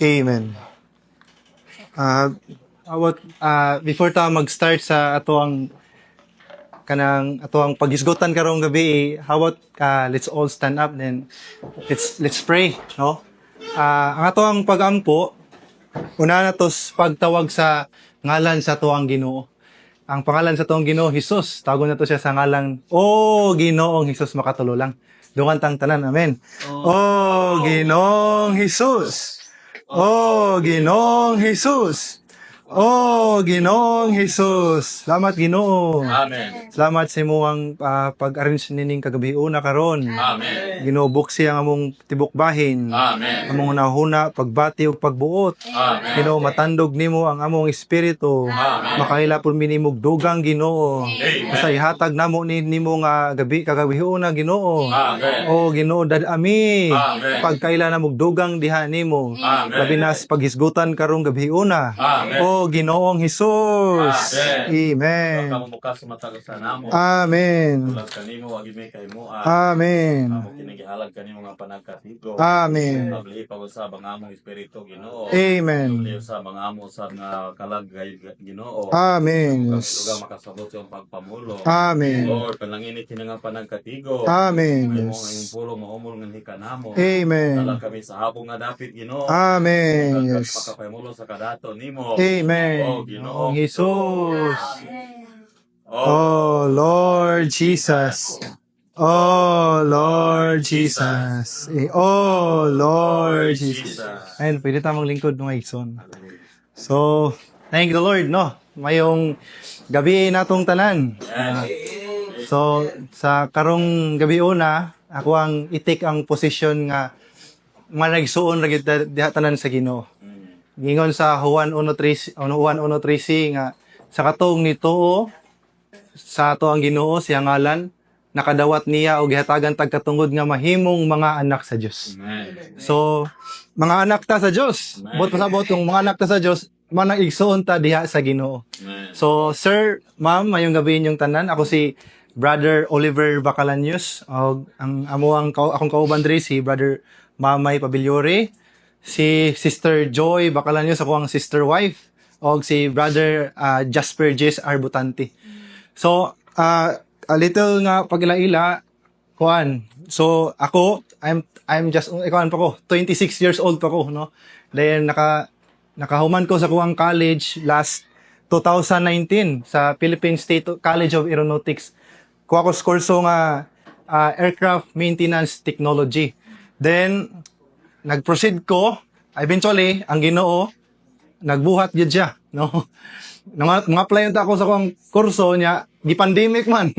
Amen. Before ta mag-start sa atoang pagisgotan karong gabi, let's all stand up then let's pray, no? Ang atoang pagampo una na tos pagtawag sa ngalan sa atoang Ginoo. Ang pangalan sa atoang Ginoo Hesus, tago na to siya sa ngalan Ginoong Hesus makatulo lang. Dungan tang tanan, amen. Ginoong Hesus. Ginoong Hesus. Ginoong Hesus. Salamat Ginoo. Amen. Salamat sa imong pag-arrange nining kagabi una karon. Amen. Ginoo buksi ang among tibok bahin. Amen. Among hunahuna pagbati ug pagbuot. Amen. Ginoo matandog nimo ang among espiritu. Amen. Makaila pud mi nimog dugang Ginoo. Amen. Basta ihatag namo nimo nga kagabi una Ginoo. Amen. Ginoo dad-ami. Amen. Pagkaila na mog dugang diha nimo. Amen. Labi na sa paghisgutan karong gabi una. Amen. Ginoong Hesus. Amen. Amen. Kamu bukas sa mata sa namo. Amen. Tulag kanimo wagi may kay mo. Amen. Amo kinigihalag kanimo nga panagkatigo. Amen. Pagli pag-usab ang among espiritu Ginoo. Amen. Pagli usab ang amo sa nga kalagay Ginoo. Amen. Lugar makasabot sa iyong pagpamulo. Amen. Lord, panangini kini nga panagkatigo. Amen. Imong pulo maumol nga hikanamo. Amen. Talag kami sa habong nga dapit Ginoo. Amen. Yes. Yes. Makapamulo sa kadato nimo. Amen. Ginoong Hesus. Oh Lord Jesus. Oh Lord Jesus. Oh Lord Jesus. Ayun, pwede tamang lingkod mga igsoon. So, thank the Lord, no? Mayong gabi natong tanan. So, sa karong gabi una, ako ang itik ang posisyon nga managsuon ra gyud diha tanan sa Ginoo. Gingon sa Juan 1:13 nga sa katong nituo sa ato ang Ginoo siya ngalan nakadawat niya og gihatagan tagkatungod nga mahimong mga anak sa Dios. So, mga anak ta sa Dios. Bot pasabot kung mga anak ta sa Dios, manang igsuon ta diha sa Ginoo. So, sir, ma'am, mayong gabi inyong tanan. Ako si Brother Oliver Bacalanius. Ang akong kauban diri si Brother Mamay Pabiliore, si Sister Joy Bacalanius, ako ang sister wife, o si Brother Jasper J.S. Arbutante. So, a little nga pagila-ila, kuan. So, ako, I'm just, ikuan pa ko, 26 years old pa ko, no? Then, nakahuman ko sa kuwang college last 2019 sa Philippine State College of Aeronautics. Kuha ko kurso nga Aircraft Maintenance Technology. Then, nag-proceed ko. Eventually, ang Ginoo, nagbuhat yun siya. No? Mga ako sa kong kurso niya, di pandemic man.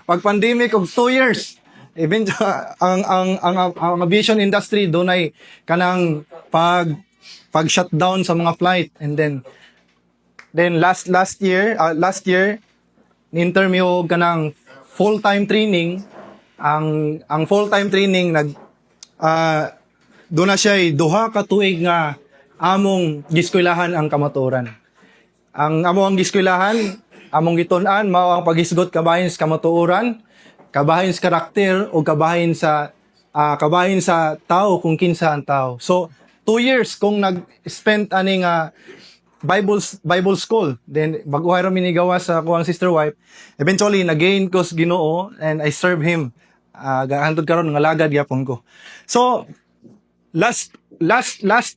Pag pandemic, og 2 years. Eventually, ang aviation industry, doon ay kanang pag-shutdown sa mga flight. And then last year, ni-interview kanang full-time training. Ang full-time training, doon na siya duha ka tuig nga among giskwelahan ang kamatuoran. Ang among giskwelahan, among gitun-an mao ang paghisgot kabahin sa kamatuoran, kabahin sa karakter o kabahin sa tao kung kinsa ang tao. So 2 years kung nag-spend ani nga Bible school. Then bago ra minigawa sa kuang sister wife, eventually nagain ko sa Ginoo and I serve him. Gahantod karon nga lagad gyapon ko. So last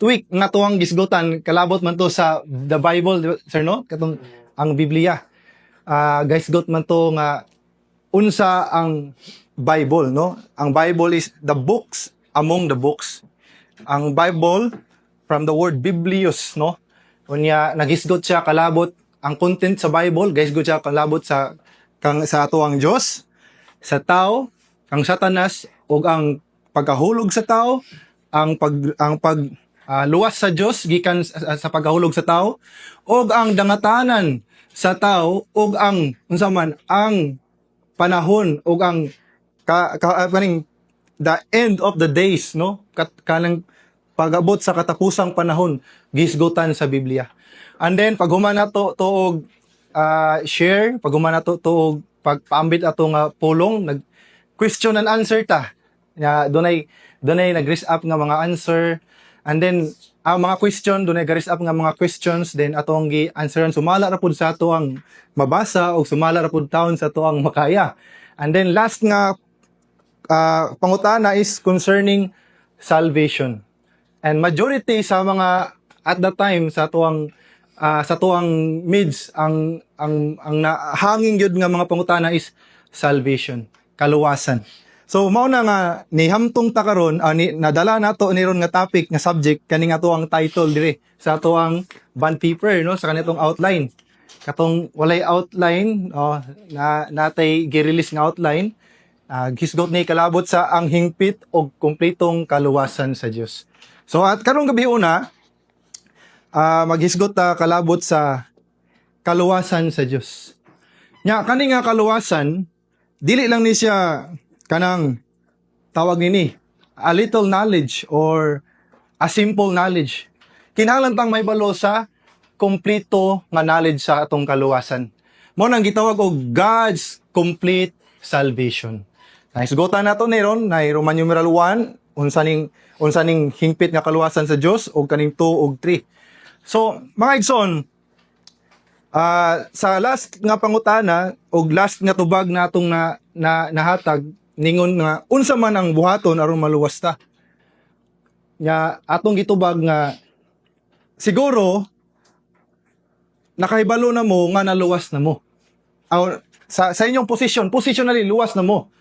week nga tuwang gisgutan kalabot man to sa the Bible, sir, no? Katong ang Biblia. Gisgot man to nga unsa ang Bible, no? Ang Bible is the books among the books. Ang Bible from the word biblios, no? Unya nagisgot siya kalabot ang content sa Bible, gisgot siya kalabot sa ato ang Dios, sa tao, ang Satanas ug ang pagkahulog sa tao, ang luwas sa Dios gikan sa pagkahulog sa tao, ug ang dangatanan sa tao, ug ang unsa man ang panahon ug ang the end of the days, no? Kanang pag-abot sa katapusang panahon gisgutan sa Biblia. And then pag human nato tuog share, pag human nato tuog pagpaambit ato nga pulong, nag question and answer ta. Dunay nag-raise up nga mga answer And then ang mga question dunay garis up nga mga questions then atong gi-answeran sumala ra pud sa ato ang mabasa o sumala ra pud taon sa ato ang makaya. And then last nga pangutana is concerning salvation. And majority sa mga at that time sa tuang mids ang hanging gyud nga mga pangutana is salvation, kaluwasan. So mao na nga nihamtong ta karon nadala nato ni ron nga topic nga subject kani nga tuang title dire sa tuang bond paper no sa kanitong outline. Katong walay outline na natay gi-release nga outline gisgot ni kalabot sa ang hingpit og kumpletong kaluwasan sa Dios. So at karong gabi una maghisgot ta kalabot sa kaluwasan sa Dios. Nya kani nga kaluwasan dili lang ni siya kanang tawag nini a little knowledge or a simple knowledge. Kinahanglan tang may balo sa kompleto nga knowledge sa atong kaluwasan. Mao nang gitawag og God's complete salvation. Naisgutan nato ni ron na Roman numeral 1 unsa ning hingpit nga kaluwasan sa Dios og kaning 2 ug 3. So, mga igsoon, sa last nga pangutana o last nga tubag natong nahatag ningon nga unsa man ang buhaton aron maluwas ta. Nya atong gitubag nga siguro nakahibalo na mo nga naluwas na mo. Sa inyong positionally luwas na mo.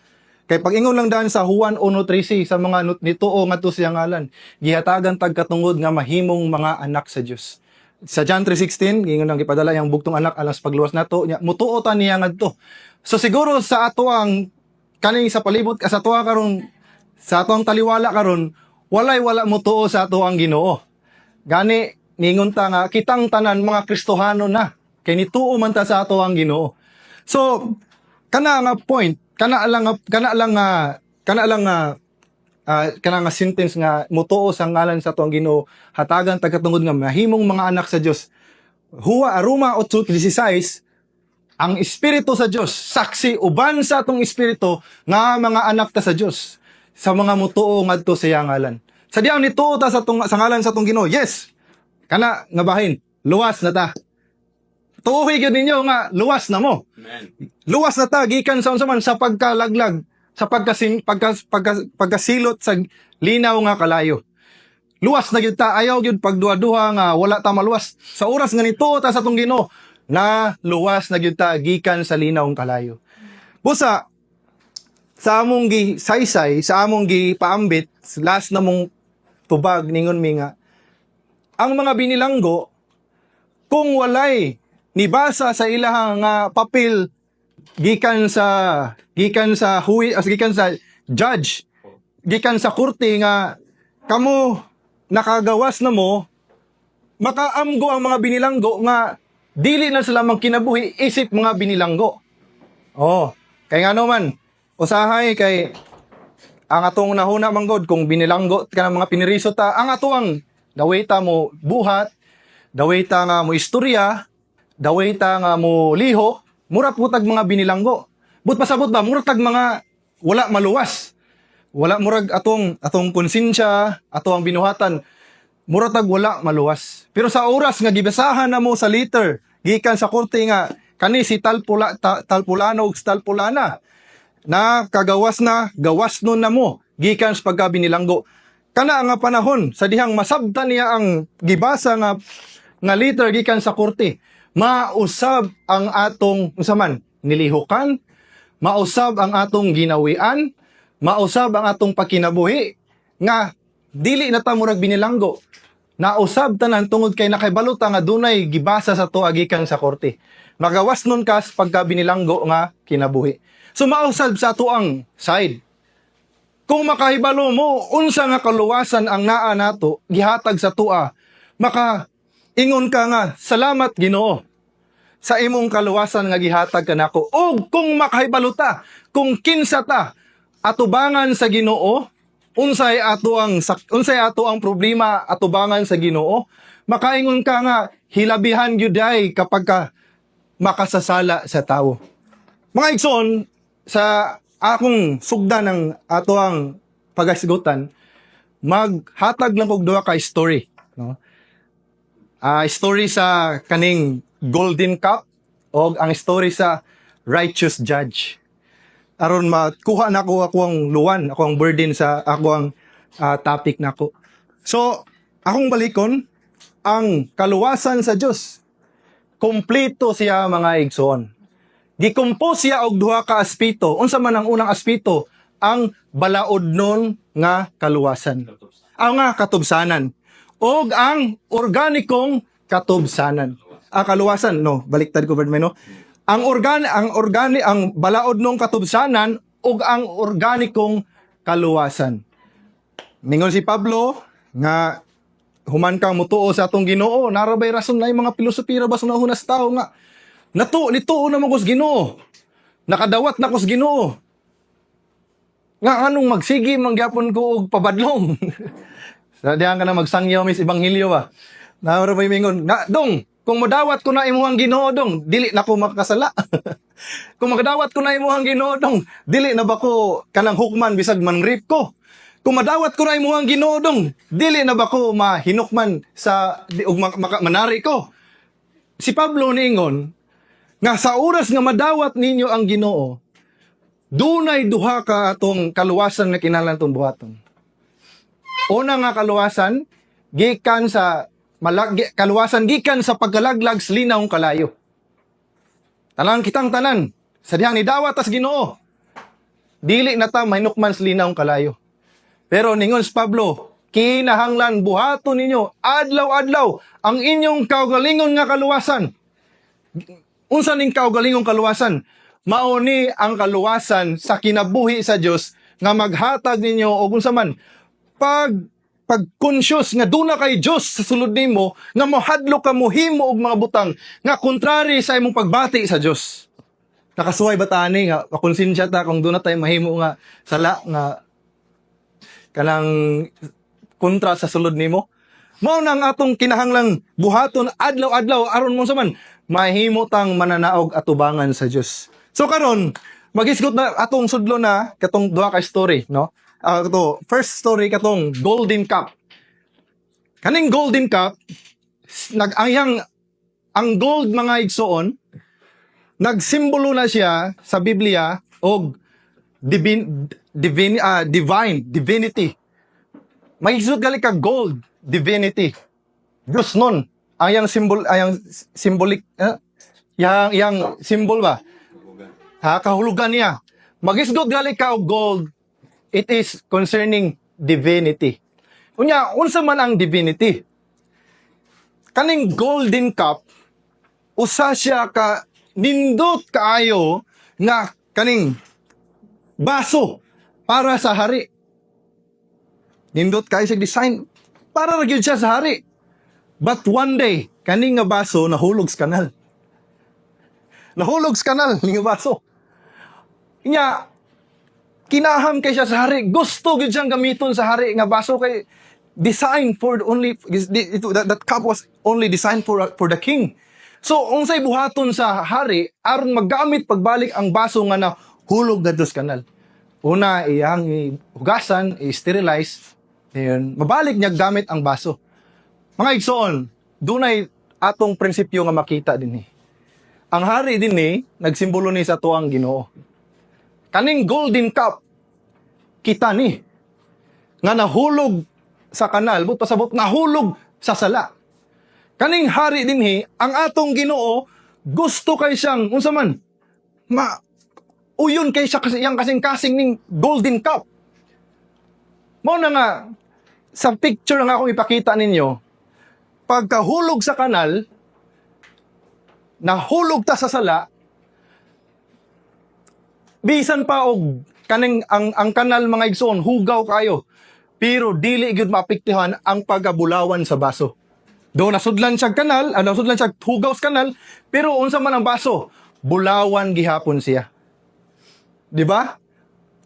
Kay pag ingon lang daan sa Juan 1:13 sa mga nituo ngadto siya ngalan, gihatagan tag katungod nga mahimong mga anak sa Dios. Sa John 3:16, ingon nang gipadala yang bugtong anak alas pagluwas nato, mutuo ta niya ngadto. So siguro sa ato ang kaning sa palibot sa ato karon sa ato ang taliwala karon, wala mutuo sa ato ang Ginoo. Gani ningon ta nga kitang tanan mga Kristohano na kay nituo man ta sa ato ang Ginoo. So kana nga point kana lang nga sentence nga mutuo sa ngalan sa tuang Ginoo hatagan tagkatungod nga mahimong mga anak sa Dios. Roma 8:16 ang espiritu sa Dios saksi uban sa atong espiritu nga mga anak ta sa Dios sa mga mutuo ngadto sa iyang ngalan. Sa diaw nituo ta sa ngalan sa atong Ginoo. Yes. Kana nga bahin luwas na ta. Tuoy gyud ninyo nga luwas na mo. Amen. Luwas na ta gikan sa unsa man sa pagkalaglag, sa pagkasilot sa linaw nga kalayo. Luwas na gyud ta, ayaw gyud pagduha-duha nga wala ta maluwas. Sa oras nga nito ta sa tong Ginoo na luwas na gyud ta gikan sa linaw nga kalayo. Busa sa among gisaysay, sa among gipaambit, last na mong tubag ningon mi nga ang mga binilanggo kung walay nibasa sa ilahang papel gikan sa judge gikan sa korte nga kamo nakagawas na mo makaamgo ang mga binilanggo nga dili na sila magkinabuhi isip mga binilanggo. Kay ngano man usahay kay ang atong nahuna manggod kung binilanggo ka ng mga piniriso ta ang atuang dawita mo buhat dawita nga mo istorya dawita nga mo liho, mura putag mga binilanggo. But pasabot ba, mura tag mga wala maluwas. Wala murag atong konsensya, atong binuhatan, mura tag wala maluwas. Pero sa oras nga gibasahan na mo sa letter, gikan sa korte nga kani si talpulano ug talpulana na kagawas na gawas nun na mo gikan sa pagka binilanggo. Kana nga panahon sa dihang masabtan niya ang gibasa nga letter gikan sa korte. Mausab ang atong usaman nilihukan, mausab ang atong ginawian, mausab ang atong pakinabuhi nga dili na ta murag binilanggo. Nausab tanan tungod kay nakaibaluta nga dunay gibasa sa tuwa gikan sa korte. Magawas nun kas pagka binilanggo nga kinabuhi. So mausab sa tuang side. Kung makahibalo mo unsa nga kaluwasan ang naa nato gihatag sa tuwa, maka ingon ka nga, salamat Ginoo sa imong kaluwasan nga gihatag kanako. O kung makahibalo ta, kung kinsa ta atubangan sa Ginoo, unsay ato ang problema atubangan sa Ginoo, makaingon ka nga hilabihan gyud ay kapag ka makasasala sa tawo. Mga igsoon, sa akong sugdan ng ato ang pagasigutan, maghatag lang kog duha ka story, no? Story sa kaning golden cup o ang story sa righteous judge. Aron makuha na ko ako ang luwan, ako ang burden sa ako ang topic nako. So, akong balikon ang kaluwasan sa Dios. Kompleto siya mga igsoon. Gikompose siya og duha ka aspeto. Unsa man ang unang aspeto? Ang balaod nun nga kaluwasan. Nga katubsanan. Og ang organikong katubsanan. Kaluwasan, no, baliktad ko ba no? Ang balaod nung katubsanan ug ang organikong kaluwasan. Ningon si Pablo nga human kang mutuo sa atong Ginoo, narabay rason na yung mga pilosopira ba sa nahunas tao nga nituo naman ko sa Ginoo. Nakadawat na ko sa Ginoo. Nga anong magsigi mangyapon ko og pabadlong. Sadihan ka na magsangyaw mis ebanghelyo ba. Narabay mingon, dong, kung madawat ko na imuhang Ginoo dong, dili na ko makasala. Kung madawat ko na imuhang Ginoo dong, dili na ba ko kanang hukman bisag man-rape ko. Kung madawat ko na imuhang Ginoo dong, dili na ba ko mahinukman sa manari ko. Si Pablo niingon nga sa oras nga madawat ninyo ang Ginoo, dunay duha ka atong kaluwasan nga kinahanglan tong buhaton. Una nga kaluwasan gikan sa gikan sa pagkalaglag sa linawng kalayo. Talang kitang tanan sa dihang nidawat as Ginoo, dili na ta mahinukman sa linawng kalayo. Pero ningon si Pablo, kinahanglan buhaton ninyo adlaw-adlaw ang inyong kaugalingon nga kaluwasan. Unsa ning kaugalingong kaluwasan? Mao ni ang kaluwasan sa kinabuhi sa Dios nga maghatag ninyo og unsa man pag-conscious nga duna kay Dios sa sulod nimo nga mohadlok ka mohimo og mga butang nga kontrary sa imong pagbati sa Dios. Nakasuway ba tani nga makonsensya ta kung duna tay mahimo nga sala nga kanang kontra sa sulod nimo? Mao nang atong kinahanglang buhaton adlaw-adlaw aron mo saman mahimo tang mananaog atubangan sa Dios. So karon magisgot na atong sudlo na katong duha ka story, no? First story katong golden cup. Kaning golden cup ang gold mga igsoon nagsimbolo na siya sa Biblia og divinity. Magisgot gali ka gold, divinity. Diyos nun. Ang symbolic, yang symbol ba? Kahulugan niya. Magisgot gali ka og gold, it is concerning divinity. Unya, unsa man ang divinity? Kaning golden cup, usa siya ka nindot kaayo nga kaning baso para sa hari. Nindot kaayo sa design para ra gyud siya sa hari. But one day, kaning nga baso nahulog sa kanal. Nahulog sa kanal ning baso. Inya kinaham kay siya sa hari. Gusto gyud siyang gamiton sa hari nga baso kay designed for that cup was only designed for the king. So unsay buhaton sa hari aron maggamit pagbalik ang baso nga nahulog gadto sa kanal. Una iyang hugasan, i-sterilize, ayun, mabalik niya gamit ang baso. Mga igsoon, dunay atong prinsipyo nga makita dinhi. Ang hari dinhi nagsimbolo ni sa tuang Ginoo. Kaning golden cup kita ni nga nahulog sa kanal, but pasabot nahulog sa sala. Kaning hari dinhi ang atong Ginoo gusto kay siyang unsa man uyon kay siya kasi yang kasing-kasing ning golden cup. Mao na nga sa picture nga akong ipakita ninyo, pagkahulog sa kanal, nahulog ta sa sala, bisan pa og kaning ang kanal mga igsoon hugaw kayo, pero dili gyud maapektuhan ang pagabulawan sa baso. Do nasudlan siya kanal, nasudlan siya hugaw sa kanal, pero unsa man ang baso, bulawan gihapon siya. Di ba?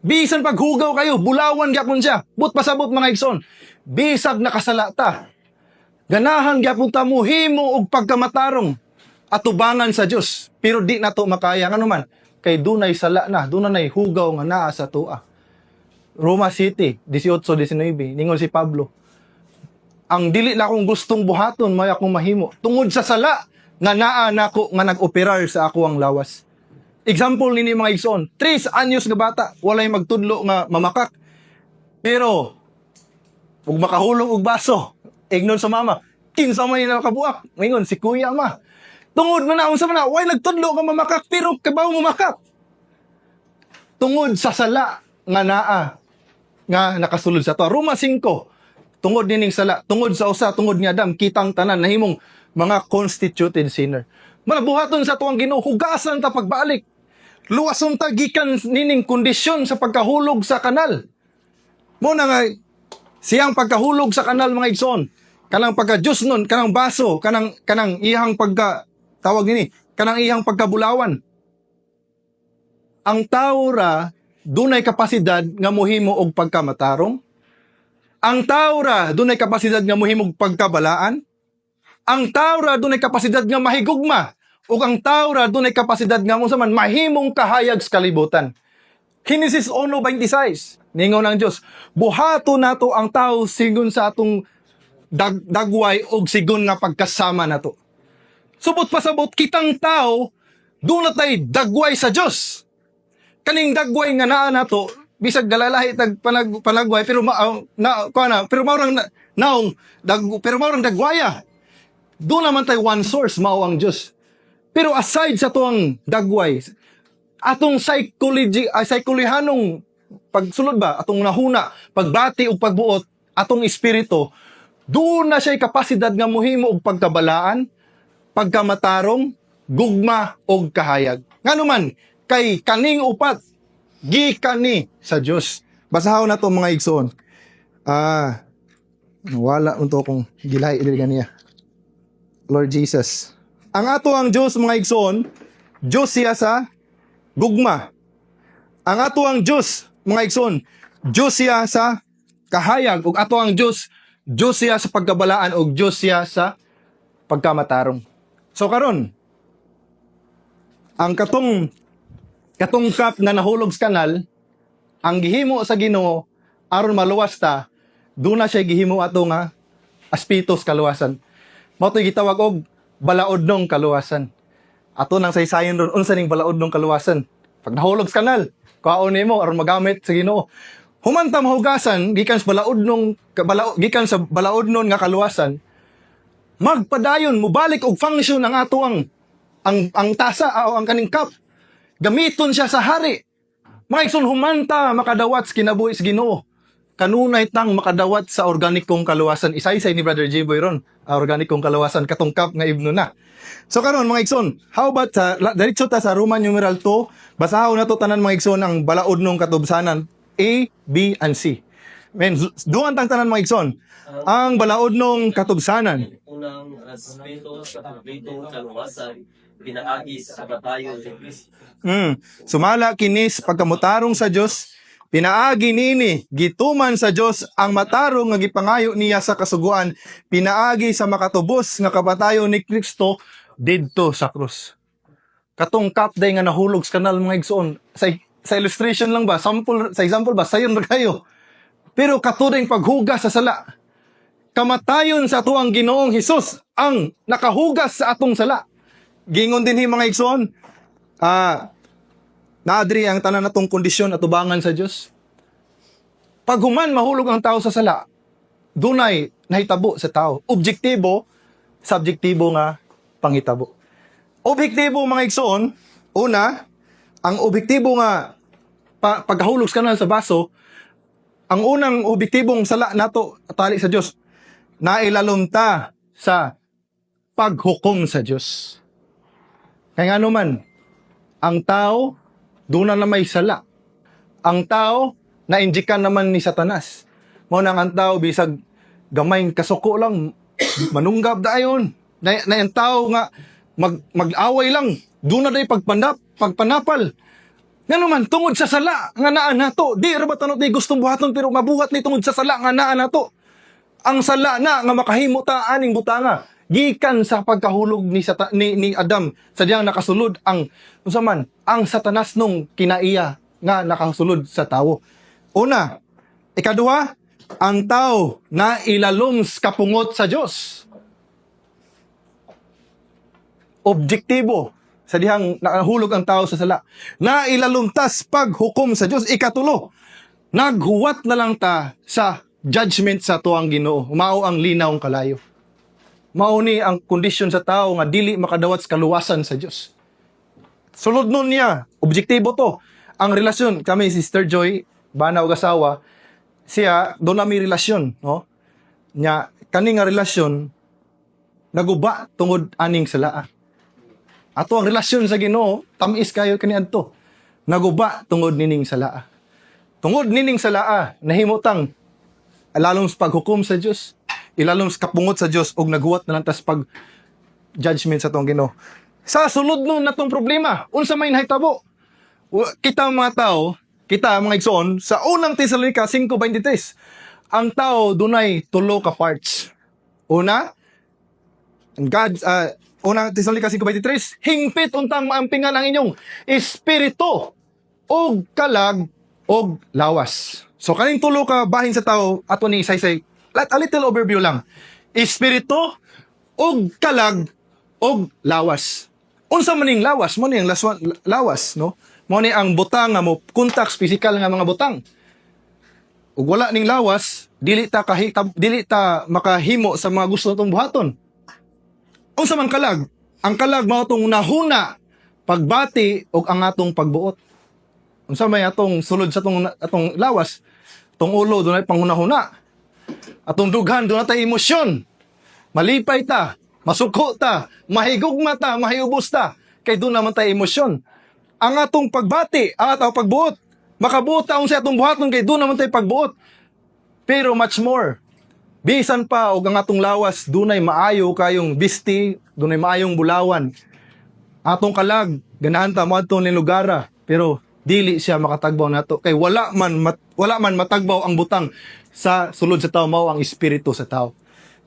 Bisan paghugaw kayo, bulawan gyapon siya. But pasabot mga igsoon, bisag nakasala ta, ganahan gyapon ta mohimo og pagkamatarong atubangan sa Dios, pero di nato makaya ngano man kay dunay sala na, dunay hugaw nga naa sa tua. Roma City 18-19 ningon si Pablo, ang dili na akong gustong buhaton may akong mahimo tungod sa sala nga naa nako nga nag-operar sa ako ang lawas. Example nini mga igsoon, 3 anyos nga bata walay magtudlo nga mamakak, pero ug makahulog og baso ignon sa mama, kinsa may nakabuak mingon si kuya ma, tungod man na unsa man na way nagtudlo nga mamakak pero kabaw mamakak tungod sa sala nga naa nga nakasulod sa to. Roma 5, tungod nining sala, tungod sa usa, tungod ni Adam, kitang tanan nahimong mga constituted sinner. Manabuhaton sa tuwang Ginoo, hugasan ta pagbalik. Luwason ta gikan nining kondisyon sa pagkahulog sa kanal. Mo na nga siyang pagkahulog sa kanal mga igsoon. Kanang pagka-Diyos nun, kanang baso, kanang ihang pagka tawag nini, kanang ihang pagkabulawan. Ang tao ra dunay kapasidad nga mohimo og pagkamatarong. Ang tao ra dunay kapasidad nga mohimo og pagkabalaan. Ang tao ra dunay kapasidad nga mahigugma, ug ang tao ra dunay kapasidad nga unsa man mahimong kahayag sa kalibutan. Genesis 1:26 ningon ang Dios, buhato nato ang tao sigon sa atong dagway og sigon nga pagkasama nato. Subot pasabot kitang tao dunay dagway sa Dios. Kaning dagway nga naa nato bisag galalahi tag panagway pero pero maurang naong pero maurang dagwaya. Doon naman tay one source mao ang Dios. Pero aside sa tuang dagway, atong psychologihanong pagsulod ba, atong nahuna, pagbati ug pagbuot, atong espiritu, doon na siya kapasidad nga mohimo og pagkabalaan, pagkamatarong, gugma og kahayag. Nganuman kay kaning upat gikani sa Dios. Basahon na to mga igsoon. Wala unto kong gilay ganiya. Lord Jesus. Ang ato ang Dios mga igsoon, Dios siya sa gugma. Ang ato ang Dios mga igsoon, Dios siya sa kahayag, ug ato ang Dios, Dios siya sa pagkabalaan ug Dios siya sa pagkamatarong. So karon, ang katong cup na nahulog sa kanal, ang gihimo sa Ginoo aron maluwas ta, doon na siya gihimo ato nga aspitos kaluwasan. Mao to'y gitawag og balaodnong kaluwasan. Ato nang saysayon ron unsa ning balaodnong kaluwasan. Pag nahulog sa kanal, kuhaon nimo aron magamit sa Ginoo. Human ta mahugasan gikan sa balaodnon nga kaluwasan, magpadayon mubalik og function ang ato ang tasa o ang kaning cup. Gamiton siya sa hari. Mga igsoon, humanta makadawat sa kinabuhi sa Ginoo. Kanunay tang makadawat sa organikong kaluwasan. Isa-isa ni Brother J. Boy ron, organikong kaluwasan, katungkap nga ibno na. So karon mga igsoon, how about diretso ta sa Roman numeral 2, basahon na to tanan mga igsoon ang balaodnong katubsanan A, B, and C. Men, duan tang tanan mga igsoon. Ang balaodnong katubsanan. Unang respeto sa pagdito kaluwasan, pinaagi sa kabatayon ni Kristo. Sumala kinis pagkamutarong sa Dios, pinaagi nini gituman sa Dios ang matarong nga gipangayo niya sa kasuguan, pinaagi sa makatubos nga kabatayon ni Kristo didto sa krus. Katong kapday nga nahulog sa kanal mga igsoon, sa illustration lang ba, sa example ba, sayon ra kayo. Pero katuding paghugas sa sala, kamatayon sa tuang Ginoong Hesus ang nakahugas sa atong sala. Gingon din mga igsoon, naadri ang tanan natong kondisyon at ubangan sa Dios. Pag human mahulog ang tao sa sala, dunay nahitabo sa tao. Objektibo, subjektibo nga panghitabo. Objektibo mga igsoon, una, ang objektibo nga pagkahulog sa kanal sa baso, ang unang objektibong sala nato tali sa Dios, nailalumta sa paghukom sa Dios. Kaya nga naman, ang tao, doon na may sala. Ang tao, na-injikan naman ni Satanas. Muna ang tao, bisag gamay kasuko lang, manunggab dayon. Na ang tao nga, mag-away lang, doon na day pagpanapal. Nga naman, tungod sa sala, nga naan nato. Di rabat ano di gustong buhaton, pero mabuhat ni tungod sa sala, nga naan nato. Ang sala na, nga makahimo ta aning butanga. Gikan sa pagkahulog ni Adam sa diyang nakasulod ang Satanas nung kinaiya nga nakasulod sa tawo. Una, ikaduha, ang tao na ilalom kapungot sa Dios. Objektibo sa dihang nakahulog ang tao sa sala. Na ilalumtas paghukom sa Dios. Ikatulo, naghuwat na lang ta sa judgment sa tuang Ginoo. Mao ang linaw kalayo. Mao ni ang kondisyon sa tao nga dili makadawat sa kaluwasan sa Dios. Sulod nun niya, objektibo to. Ang relasyon, kami si Sister Joy, bana o asawa, siya, doon na may relasyon, no? Nya, kani nga relasyon, naguba tungod aning salaa. Ato ang relasyon sa Ginoo, tamis kayo kaniadto. Naguba tungod nining salaa. Tungod nining salaa, nahimutang ilalom sa paghukom sa Dios, ilalom sa kapungot sa Dios ug naghuwat na lang tas pag judgment sa tong Ginoo. Sa sulod nun natong problema, unsa may nahitabo? Kita mga tao, kita mga igsoon, sa unang Tesalonica 5:23, ang tao dunay tulo ka parts. Una, unang Tesalonica 5:23, hingpit untang maampingan ang inyong espiritu og kalag og lawas. So kaning tulo ka bahin sa tao ato ni isaysay. A little overview lang. Espiritu og kalag og lawas. Unsa man ning lawas? Mo ning lawas, no? Mo ni ang butang nga mo contacts physical nga mga butang. Ug wala ning lawas, dili ta makahimo sa mga gusto natong buhaton. Unsa man kalag? Ang kalag mao tong nahuna, pagbati ug ang atong pagbuot. Unsa may atong sulod sa atong lawas? Atong ulo dunay panghunahuna. Atong dughan dunay tay emosyon. Malipay ta, masuko ta, mahigugma ta, mahiubos ta, kay doon naman tayo emosyon. Ang atong pagbati, ang atong pagbuot, makabuot taong sa atong buhaton, kay doon naman tayo pagbuot. Pero much more, bisan pa, og ang atong lawas, dunay maayo kayong bisti, dunay maayong bulawan. Atong kalag, ganahan ta mo atong nilugara, pero dili siya makatagbaw nato kay wala man matagbaw ang butang sa sulod sa tao, mao ang espiritu sa tao.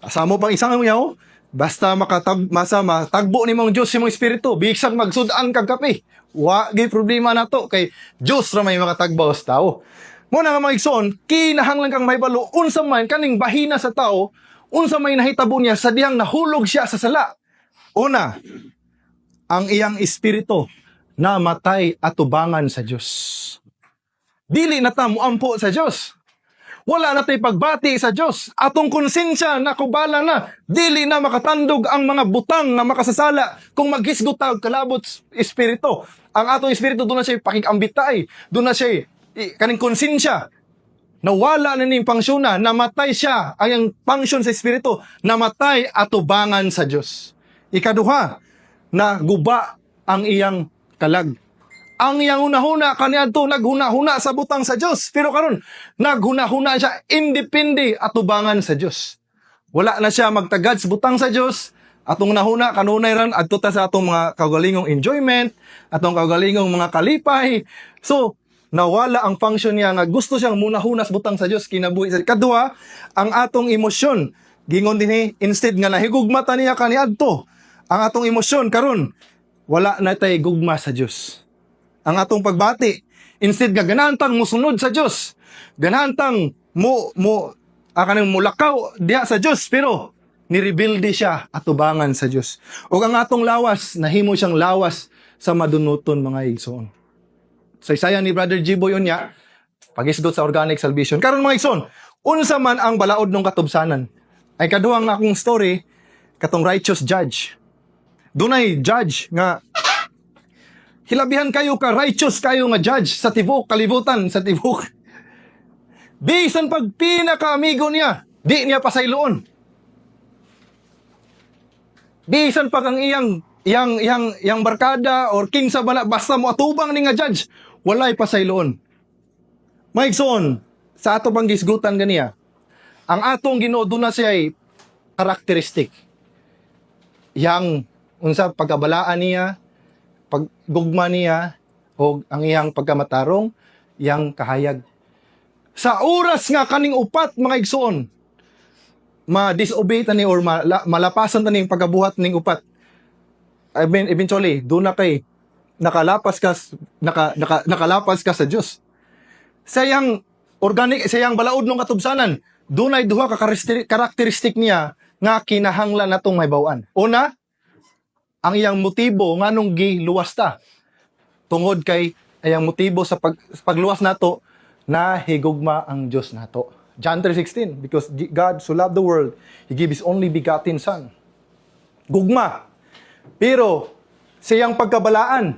Asamo pang isang yaw, basta matagbo ni mong Diyos si mong espiritu, bisan magsudaan kag kape. Wa gay problema nato kay Diyos ra may makatagbaw sa tao. Muna nga mga igsoon, kinahanglan kang mahibalo unsa man kaning bahina sa tao, unsa may nahitabo niya sa dihang nahulog siya sa sala. Una, ang iyang espiritu namatay atubangan sa Diyos. Dili na ta moampo sa Diyos. Wala na tayo pagbati sa Diyos. Atong konsensya na kubala na. Dili na makatandog ang mga butang na makasasala kung maghisgot ta og kalabot espiritu. Ang atong espiritu doon na siya pakikambitay. Doon na siya kaning konsensya. Nawala na ning pangsyon namatay siya. Ang pangsyon sa espiritu, namatay atubangan sa Diyos. Ikaduha, na guba ang iyang kalag. Ang iyang hunahuna kaniadto naghuna-huna sa butang sa Dios, pero karon naghuna-huna siya independe atubangan sa Dios. Wala na siya magtagad sa butang sa Dios. Atong nahuna kanunay ran adto ta sa atong mga kaugalingong enjoyment, atong kaugalingong mga kalipay. So nawala ang function niya nga gusto siyang munahuna sa butang sa Dios kinabuhi sa kadua ang atong emosyon. Gingon dinhi instead nga nahigugma ta niya kaniadto, ang atong emosyon karon wala na tay gugma sa Dios. Ang atong pagbati, instead nga ganantang musunod sa Dios, ganantang kanang mulakaw diha sa Dios, pero nirebuilde siya atubangan sa Dios. O ang atong lawas, nahimo siyang lawas sa madunuton mga igsoon. Sa isaya ni Brother Jiboy unya, pagisgot sa organic salvation. Karon mga igsoon, unsa man ang balaod ng katubsanan? Ay kaduhang akong story, katong righteous judge. Dunay judge nga hilabihan kayo ka righteous kayo nga judge sa tibok kalibutan sa tibok. Bisan pag pinaka-amigo niya, di niya pasayloon. Bisan pag ang iyang barkada or kinsa bala basta mo atubang ni nga judge, walay pasayloon. Maigsoon, sa ato pang gisgutan ganiya, ang atong Ginoo na siya ay karakteristik. Yang unsa pagkabalaan niya, paggugma niya, o ang iyang pagkamatarong, iyang kahayag. Sa oras nga kaning upat mga igsoon, ma-disobey tani or malapasan tani yung pagkabuhat ning upat. I mean, eventually, doon na kay nakalapas ka sa Diyos. Sayang organic siyang balaod ng katubsanan. Dunay duha ka karakteristik niya nga kinahanglan natong mahibaw-an. Una, ang iyang motibo nganong giluwas ta. Tungod kay iyang motibo sa pagluwas nato na higugma ang Dios nato. John 3:16, because God so loved the world, He gave His only begotten Son. Gugma. Pero siyang pagkabalaan,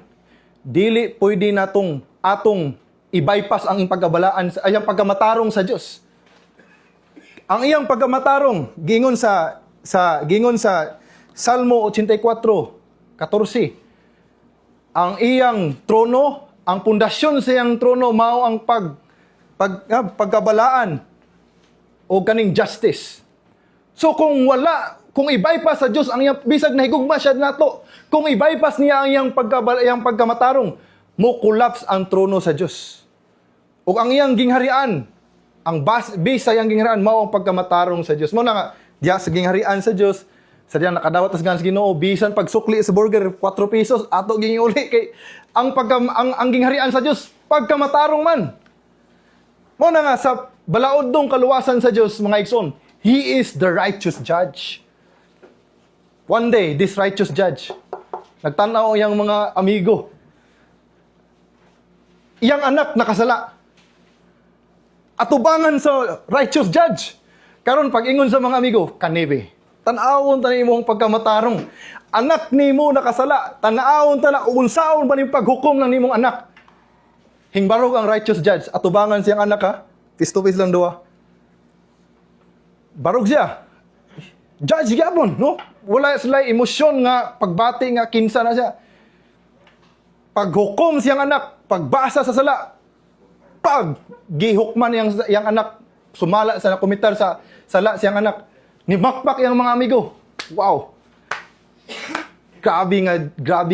dili pwede natong atong i-bypass ang pagkabalaan, ang pagkamatarong sa Dios. Ang iyang pagkamatarong gingon sa Salmo 84:14, ang iyang trono, ang pundasyon sa iyang trono mao ang pagkabalaan o kaning justice. So kung i-bypass sa Dios ang iyang bisag nahigugma siya nato, kung i-bypass niya ang iyang pagkamatarong, mo collapse ang trono sa Dios. O ang iyang gingharian, ang base sa iyang gingharian mao ang pagkamatarong sa Dios. Mo na nga diya sa gingharian sa Dios, sa diyan nakadawat tas gan sa Ginoo, bisan pagsukli sa burger 4 pesos ato gingiuli kay ang gingharian sa Dios pagkamatarong man. Mo na nga sa balaod dong kaluwasan sa Dios, mga igsoon, He is the righteous judge. One day, this righteous judge, nagtanaw iyang mga amigo, iyang anak nakasala. Atubangan sa righteous judge. Karon pag-ingon sa mga amigo, kanibe, tanawon ta nimo ang pagkamatarong. Anak nimo nakasala, tanawon ta na unsaon ba ning paghukom ng nimong anak. Hingbarog ang righteous judge, atubangan siyang anak ha. Face to face lang duwa. Barog siya. Judge gyapon, no? Wala sila emosyon nga pagbati nga kinsa na siya. Paghukom siyang anak, pagbasa sa sala, pag gihukman yang anak, sumala sa kumitar sa sala siyang anak, ni makpak yang mga amigo. Wow. Grabe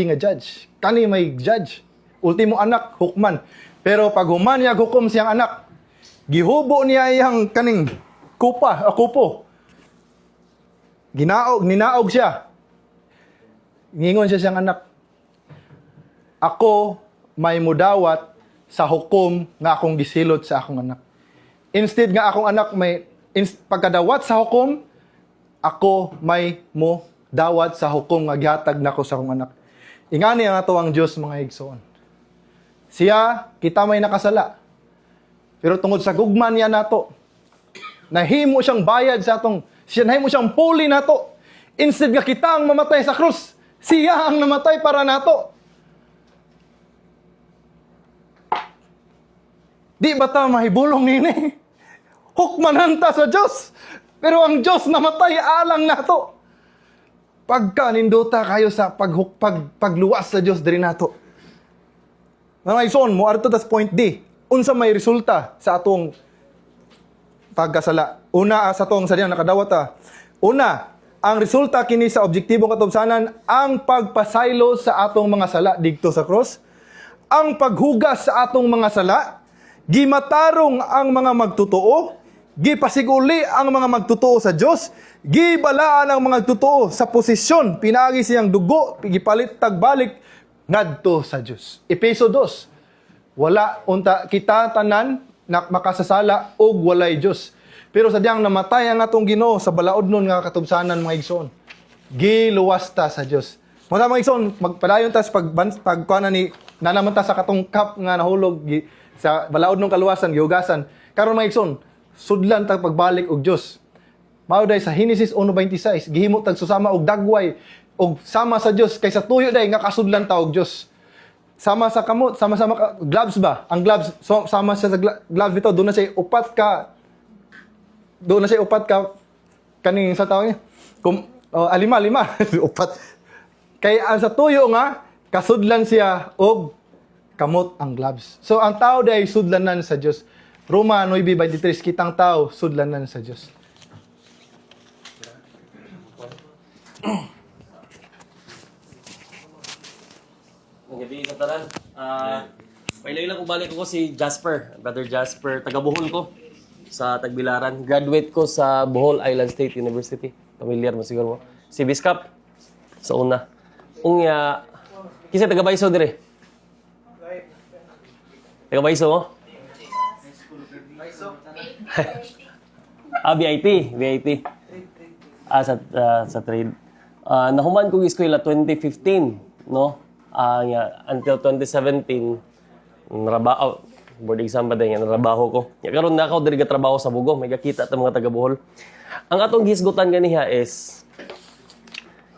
nga judge. Kani may judge. Ultimo anak hukman. Pero pag human niya hukom siyang anak, gihubo niya yang kaning kupo. Ninaog siya. Ngingon siya siyang anak, ako may mudawat sa hukom nga akong gisilot sa akong anak. Instead nga akong anak pagkadawat sa hukom, ako may mo dawat sa hukom nga gihatag nako sa akong anak. Ingani ang ato ang Dios, mga igsoon. Siya, kita may nakasala. Pero tungod sa gugma niya nato, nahimo siyang bayad sa atong, siya nahimo siyang puli nato. Instead nga kita ang mamatay sa krus, siya ang namatay para nato. Di ba ta mahibulong nini? Hukmanan ta sa Diyos. Pero ang Diyos namatay alang nato. Pagka ninduta kayo sa pagluwas sa Diyos diri nato. Mga igsoon mo, arto tas point D. Unsa may resulta sa atong pagkasala. Una, sa atong sa diyan nakadawat ta. Una, ang resulta kini sa objektibong katubsanan, ang pagpasaylo sa atong mga sala didto sa cross. Ang paghugas sa atong mga sala, gimatarong ang mga magtotoo, gipasiguli ang mga magtotoo sa Dios, gibalaan ang mga magtotoo sa posisyon, pinagi siyang dugo, gipalit tagbalik ngadto sa Dios. Efeso 2. Wala unta kita tanan na makasasala og walay Dios. Pero sadyang namatay ang atong Ginoo sa balaod nun nga katubsanan, mga igsoon. Giluwas ta sa Dios. Mga igsoon, magpadayon ta sa pagkuana ni nanaman ta sa katong cup nga nahulog sa balaod ng kaluwasan, gihugasan. Karon mga igsoon, sudlan tag pagbalik og Dios. Mao day sa Genesis 1:26, gihimo tag susama og dagway og sama sa Dios kaysa tuyo day nga kasudlan ta og Dios. Sama sa kamot, sama-sama gloves ba? Ang gloves sama sa gloves nito, doon na siya upat ka kaning sa tao niya. Lima upat. Kay ang sa tuyo nga kasudlan siya og kamot ang gloves. So ang tao day sudlanan sa Dios. Roma 9:23, kitang tao sudlanan sa Dios. Gabi sa tanan. May lang ko balik ako si Jasper, Brother Jasper, taga Bohol ko sa Tagbilaran. Graduate ko sa Bohol Island State University. Familiar mo siguro mo. Si Biskap sa una. Unya, kisa taga Baiso dire. Taga Baiso mo? VIT. Sa trade. Nahuman kong eskwela 2015, no? Until 2017, board exam ba din, narabaho ko. Karon na ako diri ka trabaho sa Bugo, may kakita ta mga taga Bohol. Ang atong gisgutan ganiha is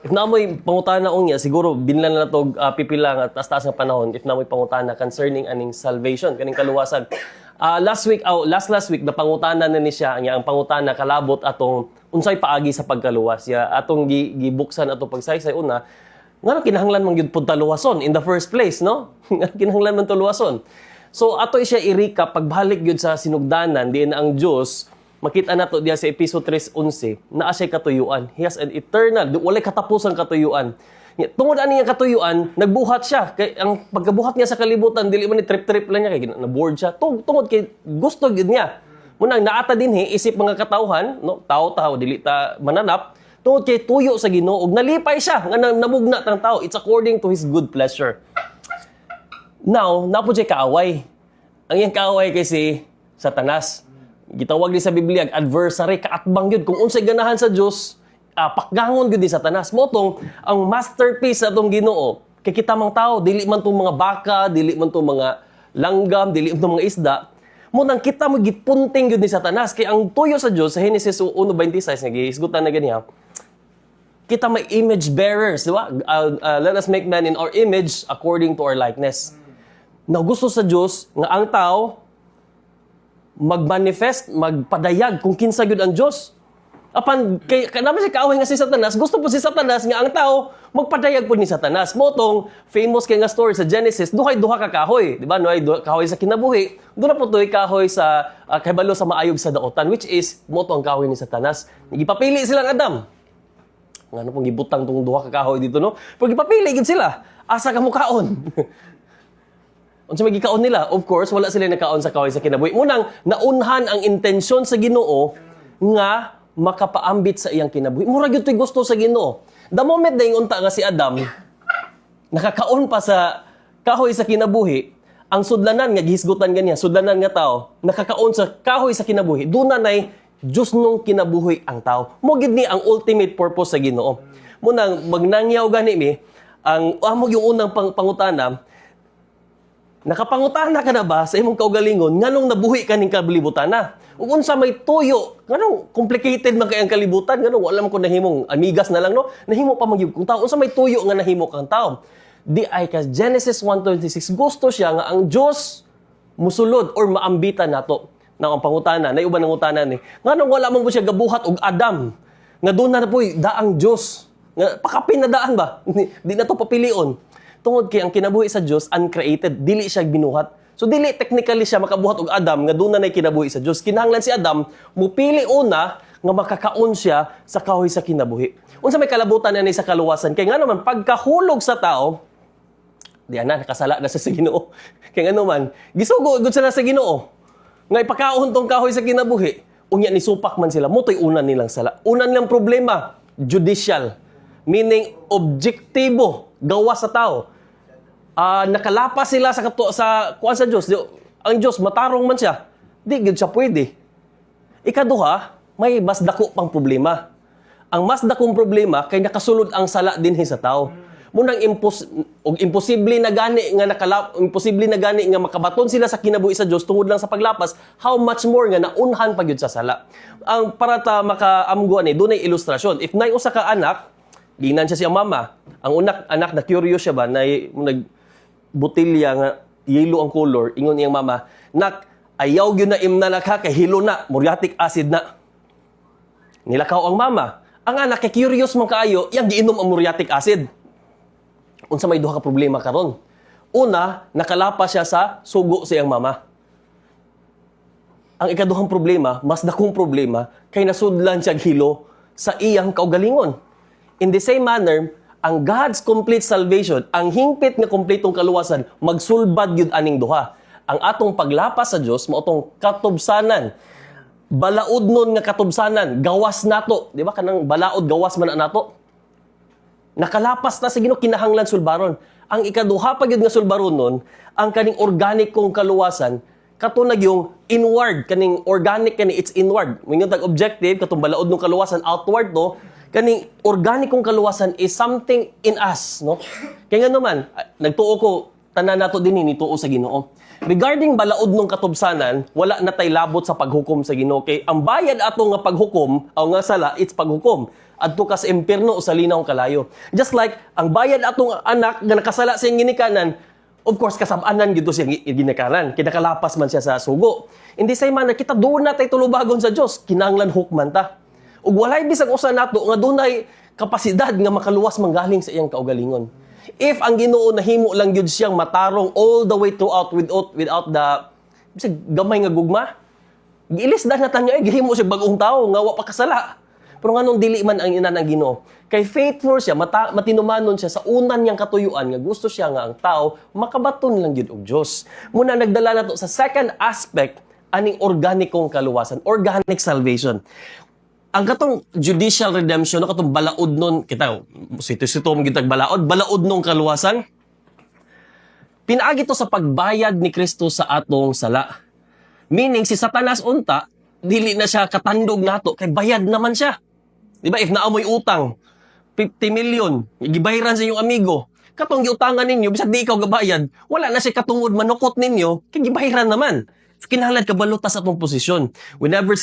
if namoy pangutana unya siguro binlan na to pipila nga taas-taas nga panahon if namoy pangutana concerning aning salvation kaning kaluwasan. Last week na pangutana na ni siya ang pangutana kalabot atong unsay paagi sa pagkaluwas ya atong gibuksan ato pagsaysay una nga kinahanglan man gyud pud taluwason in the first place no kinahanglan man taluwason. So ato siya i-recap pagbalik gyud sa sinugdanan diin ang Dios makita nato diya sa episode 3:11 naa siya katuyuan. He has an eternal walay katapusang katuyuan. Tungod ani nga katuyuan, nagbuhat siya. Kay ang pagkabuhat niya sa kalibutan dili man ni trip-trip lang niya kay na-bored siya. Tungod kay gusto gyud niya. Munang naata dinhi isip mga katawhan, no, tao-tao dili ta mananap, tungod kay tuyo sa Ginoo ug nalipay siya nga namugna tang tao. It's according to his good pleasure. Now, napo siya kaaway. Ang iyang kaaway kay si Satanas. Gitawag ni sa Biblia adversary kaatbang gyud kung unsay ganahan sa Dios pakgangon gyud ni Satanas motong ang masterpiece sa atong Ginoo kay kita mang tao dili man tong mga baka dili man tong mga langgam dili man tong mga isda mo nang kita mo gipunting gyud ni Satanas kay ang tuyo sa Dios sa Genesis 1:26 nga gihisgutan na ganiya kita may image bearers di ba let us make man in our image according to our likeness. Now gusto sa Dios nga ang tao magmanifest, magpadayag kung kinsa gyud ang Dios. Apan kay kanama siya kaaway nga si Satanas, gusto po si Satanas nga ang tao magpadayag po ni Satanas. Motong famous kay nga story sa Genesis, duha ka kahoy, di ba? Noy kahoy sa kinabuhi, do na po toy kahoy sa kahibalo sa maayog sa daotan which is moto ang kahoy ni Satanas. Gipapili silang Adam. Ngano pong gibutang tong duha ka kahoy dito no? Pero gipapili gid sila. Asa ka mo kaon? Unsa may gikaon nila? Of course, wala sila nakaon sa kahoy sa kinabuhi. Munang naunhan ang intensyon sa Ginoo nga makapaambit sa iyang kinabuhi. Mura gyud toy gusto sa Ginoo. The moment na unta nga si Adam nakakaon pa sa kahoy sa kinabuhi, ang sudlanan nga gihisgutan ganiya, sudlanan nga tao, nakakaon sa kahoy sa kinabuhi, dunay Diyos nung kinabuhi ang tao. Mo gid ni ang ultimate purpose sa Ginoo. Munang magnangyaw gani mi ang amo yung unang pangutana. Nakapangutana ka na ba sa imong kaugalingon nganong nabuhi ka ning kalibutan na? Ug unsa may tuyo, nganong complicated man kay ang kalibutan, nganong wala man ko nahimong amigas na lang no? Nahimo pa magyud kung tao unsa may tuyo nga nahimo kang tao. Di ay ka Genesis 1:26 gusto siya nga ang Dios musulod or maambitan nato. Nang ang pangutana, nay uban ang utana ni. Nganong wala man po siya gabuhat og Adam nga doon na po'y daang Dios. Nga pakapin na daan ba? Di na to papilion. Tungod kay ang kinabuhi sa Dios uncreated, dili siya binuhat. So dili technically siya makabuhat og Adam nga doon na nay kinabuhi sa Dios. Kinahanglan si Adam mupili una nga makakaon siya sa kahoy sa kinabuhi. Unsa may kalabutan na ni sa kaluwasan kay ngano man pagkahulog sa tao, di ana nakasala na sa Ginoo. Kay ngano man gisugo gud sila sa Ginoo. Nga ipakaon tong kahoy sa kinabuhi, unya ni supak man sila. Motoy una nilang sala. Una nilang problema, judicial. Meaning objektibo, gawa sa tao. Nakalapas sila sa kuan sa Dios. Ang Dios matarong man siya. Di gid siya pwede. Ikaduha, may mas dako pang problema. Ang mas dakong problema kay nakasulod ang sala dinhi sa tao. Munang imposible na gani nga makabaton sila sa kinabuhi sa Dios tungod lang sa paglapas, how much more nga naunhan pa gyud sa sala. Ang para ta makaamguan ni dunay ilustrasyon. If nay usa ka anak, ginan siya siyang mama. Ang anak na curious siya ba na nagbutilya nga yellow ang color, ingon iyang mama, "Nak, ayaw gyud na imna naka kay hilo na, muriatic acid na." Nilakaw ang mama. Ang anak kay curious man kaayo, iyang giinom ang muriatic acid. Unsa may duha ka problema karon? Una, nakalapas siya sa sugo sa iyang mama. Ang ikaduhang problema, mas dakong problema, kay nasudlan siya hilo sa iyang kaugalingon. In the same manner, ang God's complete salvation, ang hingpit nga kompletong kaluwasan, magsulbad yun aning duha. Ang atong paglapas sa Dios mao tong katubsanan. Balaod nun nga katubsanan, gawas nato, di ba kanang balaod gawas man nato. Nakalapas na sa Ginoo kinahanglan sulbaron. Ang ikaduha pa gyud nga sulbaron nun, ang kaning organikong kaluwasan Katunag yung inward, kaning organic kani, it's inward. Mingon tag objective, katong balaod ng kaluwasan, outward, no? Kaning organikong kaluwasan is something in us, no? Kaya nga naman, nagtuo ko, tanan nato din ni tuo sa Ginoo. Regarding balaod ng katubsanan, wala na tay labot sa paghukom sa Ginoo. Kay ang bayad ato nga paghukom, o nga sala, it's paghukom. Adto ka sa impierno o sa linaw kalayo. Just like, ang bayad atong anak nga nakasala sa iyang ginikanan, of course, kasab-anan gito siya ginikanan. Kinakalapas man siya sa sugo. Hindi say man, kita doon na tayo tulubagon sa Diyos. Kinanglan hukman ta. Ug walay bisag usa nato nga dunay kapasidad nga makaluwas manggaling sa iyang kaugalingon. If ang Ginoo nahimo lang gyud siyang matarong all the way throughout without the bisag gamay nga gugma, giilisdan na tanyo gihimo siya bag-ong tawo nga wa pa kasala. Pero nganong dili man ang ina ng Ginoo, kay faithful siya, matinumanon siya sa unan niyang katuyuan nga gusto siya nga ang tao makabaton lang gyud og Dios. Muna nagdala nato sa second aspect aning organikong kaluwasan, organic salvation. Ang katong judicial redemption, no, katong balaod nun, kita, sito-sito mong gitag balaod nung kaluwasan, pinaagi to sa pagbayad ni Kristo sa atong sala. Meaning, si Satanas unta, dili na siya katandog nato, kay bayad naman siya. Diba, if naamoy utang, 50 million, gibayaran sa inyong amigo, katong giutangan ninyo, bisag di ikaw gabayad, wala na siya katungod manukot ninyo, kay gibayaran naman. Kinahanglan ka balutas sa atong posisyon. Whenever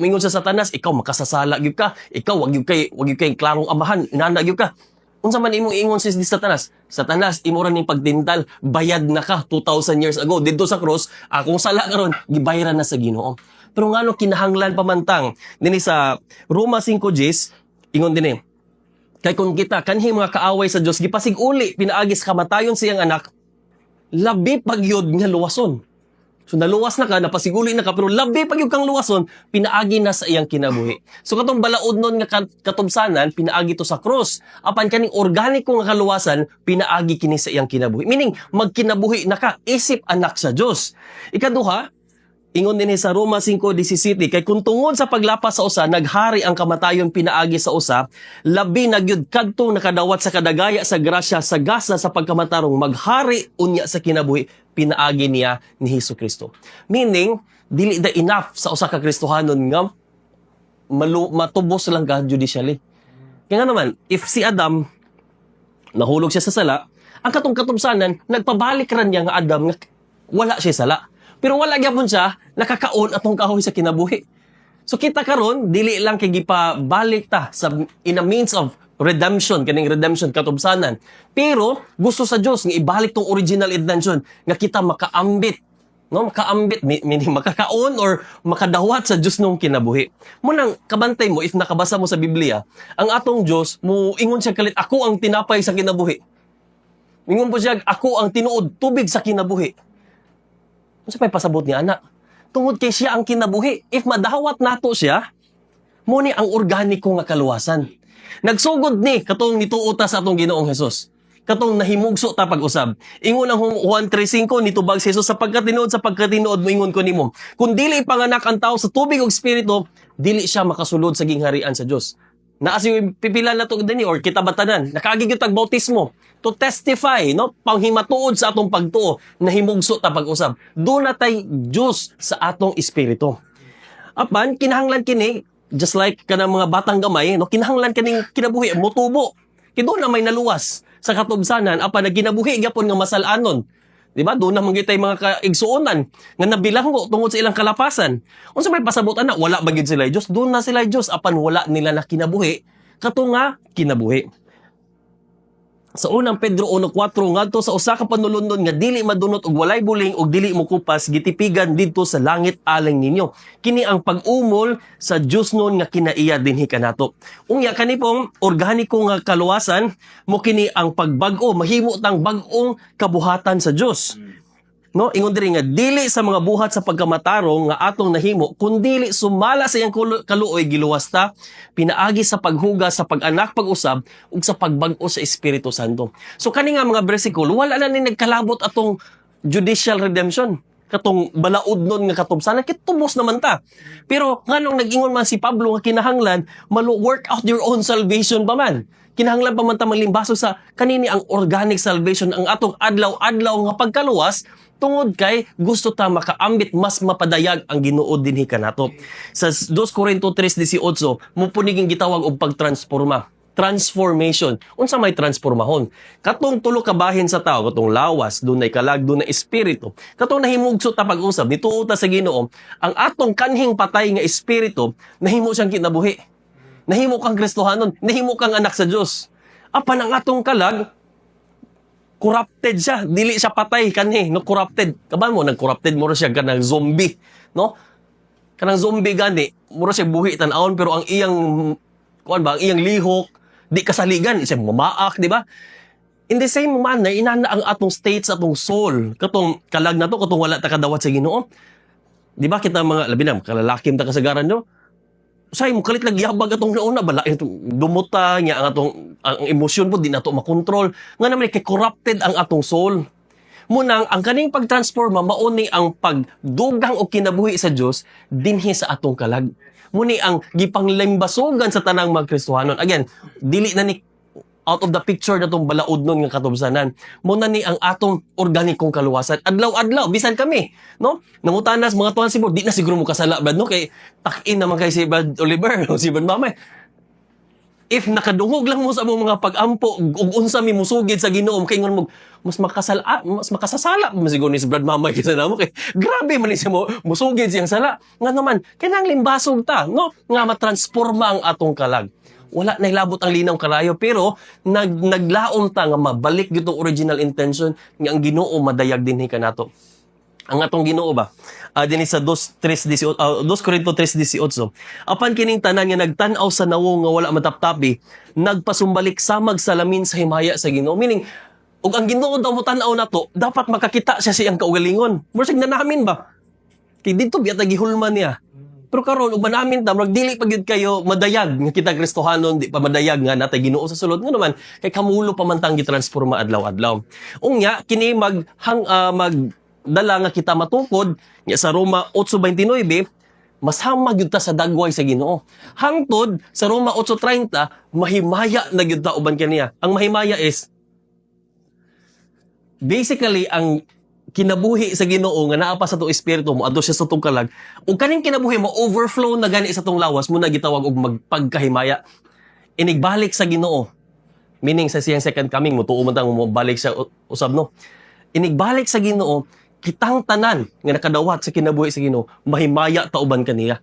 mingon sa Satanas, ikaw makasasala gyud ka, ikaw wag gyud kay klarong amahan, inana gyud ka. Unsa man imong ingon si Satanas? Satanas, imo ra ning pagdindal, bayad na ka 2,000 years ago didto sa cross, akong sala karon gibayaran na sa Ginoo. Pero ngano kinahanglan pamantang dinhi sa Roma 5:10, ingon dinhi. Kay kung kita kanhi mga kaaway sa Dios gipasig-uli pinaagi sa kamatayon sa iyang anak, labi pagyod nga luwason. So naluwas na ka, napasiguli na ka, pero labi pag yung kang luwason, pinaagi na sa iyang kinabuhi. So katong balaod nun nga katubsanan, pinaagi to sa cross. Apan kaning organiko nga kaluwasan, pinaagi kini sa iyang kinabuhi. Meaning, magkinabuhi na ka, isip anak sa Diyos. Ikaduha, ingon din sa Roma 5:17, kay kung tungod sa paglapas sa usa, naghari ang kamatayon pinaagi sa usa, labi na gyud kadtong nakadawat sa kadagaya sa grasya sa gasa sa pagkamatarong maghari unya sa kinabuhi, pinaagi niya ni Hesukristo. Meaning, dili da enough sa usa ka Kristohanon nga matubos lang ka judicially. Kaya nga naman, if si Adam nahulog siya sa sala, ang katong katubsanan nagpabalik ra niya nga Adam nga wala siya sala. Pero wala gyapon siya nakakaon atong kahoy sa kinabuhi. So kita karon dili lang kay gipabalik ta sa in a means of redemption, kaning redemption katubsanan. Pero gusto sa Dios nga ibalik tong original intention nga kita makaambit, no? Makaambit meaning makakaon or makadawat sa Dios nung kinabuhi. Munang kabantay mo if nakabasa mo sa Biblia, ang atong Dios mo ingon siya kalit, ako ang tinapay sa kinabuhi. Ingon po siya, ako ang tinuod tubig sa kinabuhi. Unsa pay pasabot ni anak? Tungod kay siya ang kinabuhi. If madawat nato siya, mo ni ang organiko nga kaluwasan. Nagsugod ni katong nituota sa atong Ginoong Hesus. Katong nahimugso ta pag-usab. Ingon ang Juan 3:5 nitubag si Jesus sa pagkatinuod mo ingon ko nimo. Kung dili panganak ang tao sa tubig ug espiritu, dili siya makasulod sa gingharian sa Dios. Naasi pipila na to dinhi or kita batanan. Nakaagi gyud tag bautismo to testify, no, panghimatuod sa atong pagtuo na himugso ta pag-usab. Do na tay Dios sa atong espiritu. Apan kinahanglan kini just like kanang mga batang gamay, no, kinahanglan kaning kinabuhi motubo. Kido na may naluwas sa katubsanan apan nagkinabuhi gyapon nga masal-anon. Di ba? Doon na manggitay mga kaigsuonan nga nabilanggo tungod sa ilang kalapasan. Unsa may pasabot ana, wala ba gyud sila Dios? Doon na sila Dios apan wala nila na kinabuhi kato nga kinabuhi. Sa unang Pedro 1:4 ngadto sa usa ka panulundon nga dili madunot og walay buling og dili mokupas gitipigan didto sa langit alang ninyo. Kini ang pag-umol sa Dios nun nga kinaiya dinhi kanato. Unya kani pong organiko nga kaluwasan mo kini ang pagbag-o, mahimo tang bag-ong kabuhatan sa Dios. No, ingon diri nga dili sa mga buhat sa pagkamatarong nga atong nahimo kundi sumala sa iyang kaluoy giluwas ta pinaagi sa paghuga sa pag-anak pag-usab ug sa pagbag-o sa Espiritu Santo. So kani nga mga bersikulo wala na ni nagkalabot atong judicial redemption. Katong balaod nun nga katubsanan kitubos naman ta. Pero nganong nag-ingon man si Pablo nga kinahanglan work out your own salvation pa man. kinahanglan pa man ta malimbaso sa kanini ang organic salvation, ang atong adlaw-adlaw nga pagkaluwas, tungod kay gusto ta makaambit mas mapadayag ang Ginoo dinhi kanato. Sa 2 Corinto 3:18 mo puniging gitawag og pagtransforma. Transformation. Unsa may transformahon? Katong tulo ka bahin sa tao, katong lawas, dunay kalag, dunay espiritu. Katong nahimugso ta pag-usab, nituo ta sa Ginoo, ang atong kanhing patay nga espiritu, nahimo siyang kinabuhi. Nahimo kang Kristohanon, nahimo kang anak sa Dios. Apan ang atong kalag, corrupted siya, dili siya patay kanhi, no, corrupted. Kaban mo nag-corrupted mo ra siya kanang zombie, no? Kanang zombie gani, mura siya buhi tan-awon pero ang iyang kuan ba, ang iyang lihok di kasaligan, siya mamaak, di ba? In the same manner, inana ang atong state sa atong soul. Katong kalag na to, katong wala ta kadawat sa Ginoo. Di ba kita mga labi na kalalakim ta kasagaran no? Say mo kalit lang yabag atong nauna bala dumuta niya ang atong ang emosyon po di nato makontrol nga naman kay corrupted ang atong soul. Munang ang kaning pagtransforma mauni ang pagdugang o kinabuhi sa Dios dinhi sa atong kalag. Muni ang gipanglimbasogan sa tanang mga Kristohanon. Again, dili na ni out of the picture na itong balaod nun nga katubsanan. Muna ni ang atong organikong kaluwasan. Adlaw-adlaw, bisan kami. No? Nangutanas, mga tuwan siguro, di na siguro mo kasala, Brad, no? Kay takin naman kay si Brad Oliver, o si Brad Mamay. If nakadungog lang mo sa mga pag-ampo, ug unsa mi musugid sa Ginoo, kay ngon mo, mas makasasala mo siguro ni si Brad Mamay kaysa namo kay grabe man ni siya mo musugid siyang sala. Nga naman, kinang limbasog ta, no? Nga matransforma ang atong kalag. Wala na ilabot ang linaw kalayo pero naglaom ta nga mabalik gyud tong original intention nga ang Ginoo madayag dinhi kanato. Ang atong Ginoo ba dinhi sa 2 Corinto 3:18 apan kining tanan nga nagtan-aw sa nawo nga wala mataptapi nagpasumbalik samag salamin sa himaya sa Ginoo, meaning ug ang Ginoo daw mo tan-aw nato dapat makakita siya siyang kaugalingon. Murag na namin ba kay dito biya gihulman niya. Pero karon ug manamin ta murag dili pa gyud kayo madayag nga kita Kristohanon, di pa madayag nga natay Ginoo sa sulod nga naman kay kamulo pa man tang gitransforma adlaw-adlaw. Unya kini magdala nga kita matukod nya sa Roma 8:29 mas hamag gyud ta sa dagway sa Ginoo. Hangtod sa Roma 8:30 mahimaya na gyud ta uban kaniya. Ang mahimaya is basically ang kinabuhi sa Ginoo nga naa pa sa tong espiritu mo adto siya sa tong kalag ug kaning kinabuhi mo overflow na gani sa tong lawas mo na gitawag og magpagkahimaya inigbalik sa Ginoo, meaning sa siyang second coming mo tuo man tang mo balik sa usab no, inigbalik sa Ginoo kitang tanan nga nakadawat sa kinabuhi sa Ginoo mahimaya ta uban kaniya.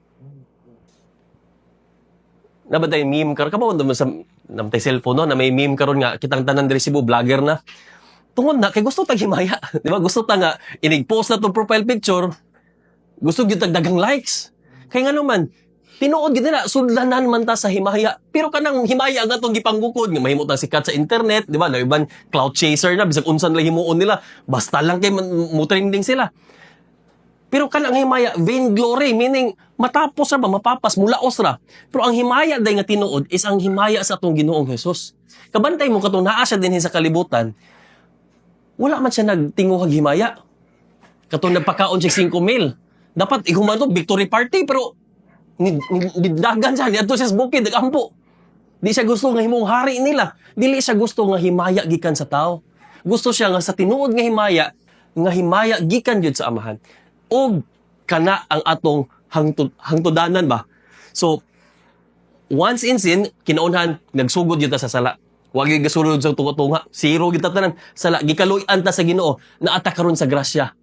Nabatay meme karon kamo sa namtay cellphone no na may meme karon nga kitang tanan diri Cebu vlogger na tungod na kay gusto tag himaya, di ba? Gusto ta nga inig-post na tong profile picture. Gusto gyud tag daghang likes. Kay nga naman tinuod gyud na sudlanan man ta sa himaya. Pero kanang himaya nga tong gipanggukod nga mahimo ta sikat sa internet, di ba? Na iban cloud chaser na bisag unsan lang himuon nila, basta lang kay mo trending sila. Pero kanang himaya vainglory, meaning matapos ra ba mapapas mulaos ra. Pero ang himaya day nga tinuod is ang himaya sa atong Ginoong Hesus. Kabantay mo katong naa siya dinhi sa kalibutan. Wala man siya nagtinguhag himaya. Katong nagpakaon siya 5,000. Dapat ihuman to victory party pero nidagan siya niadto siya sa bukid nagampo. Di siya gusto nga himong hari nila. Dili siya gusto nga himaya gikan sa tao. Gusto siya nga sa tinuod nga himaya gikan gyud sa Amahan. Og kana ang atong hangtudanan ba. So once in sin kinaunhan nagsugod gyud ta sa sala. Wag gyud gasulod sa tunga-tunga. Zero gyud ta tanan. Sala gikaluy-an ta sa Ginoo na ata karon sa grasya.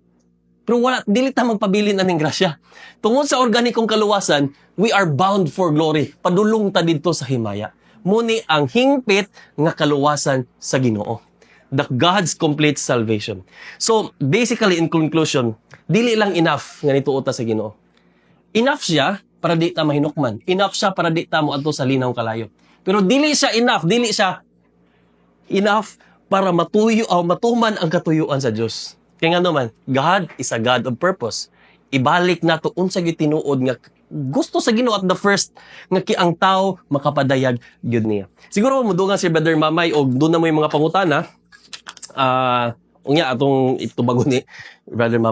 Pero wala dili ta magpabilin aning grasya. Tungod sa organikong kaluwasan, we are bound for glory. Padulong ta didto sa himaya. Muni ang hingpit nga kaluwasan sa Ginoo. The God's complete salvation. So, basically in conclusion, dili lang enough nga nituo ta sa Ginoo. Enough siya para di ta mahinukman. Enough siya para di ta moadto sa linaw kalayo. Pero dili siya enough para matuman ang katuyuan sa Dios. Kaya nga naman, God is a God of purpose. Ibalik nato unsa gyud tinuod nga gusto sa Ginoo at the first nga ang tao makapadayag gyud niya. Siguro mudugan si Brother Mamay og doon na mo yung mga pangutana. Unya atong itubagon ni Brother Mamay.